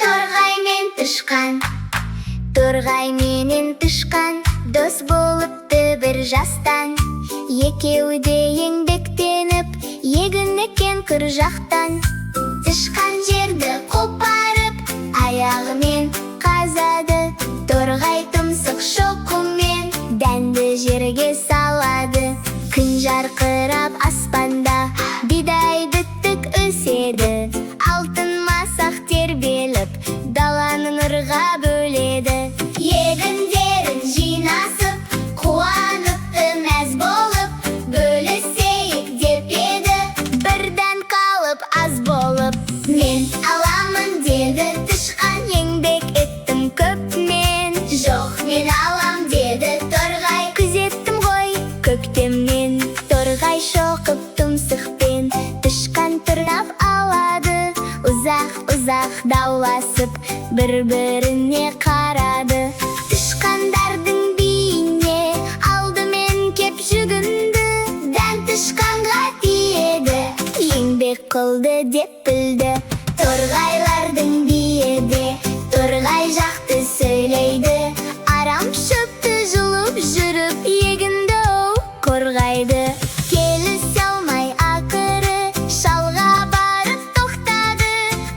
Торғай мен тышқан, торғай менен тышқан дос болыпты бір жастан. Екеуі де еңбектеніп егін екен кір жақтан. Тышқан жерді қопарып аяғымен қазады, торғай тұмсық шоқымен дәнді жерге салады. Күн жарқырап аспанда бидайды тік өседі, алтын масақ тербеліп даланы нұрға бөледі. Егіндерін жинасып қуаныпты мәз болып, бөлісейік деп еді бірден қалып аз болып. Мен аламын деді тышқан, еңбек еттім көп мен. Жоқ, мен алам деді торғай, күзеттім ғой көктемнен. Торғай шоқып тұмсықпен тышқан тырнап алады, ұзақ-ұзақ дауласып бір-біріне қарады. Тышқандардың биіне алдымен кеп жүгінді, дән тышқанға тиеді, еңбек қылды деп білді. Торғайлардың биі де торғай жақты сөйлейді, арам шөпті жұлып жүріп егінді қорғайды. Келісе алмай ақыры шалға барып тоқтады,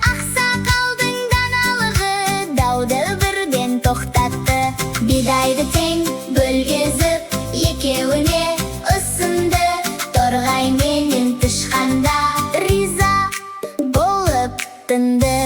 ақсақалдың даналығы дауды бірден тоқтатты. Бидайды тең бөлгізіп екеуіне ұсынды, торғай менен тышқанда риза болып тынды.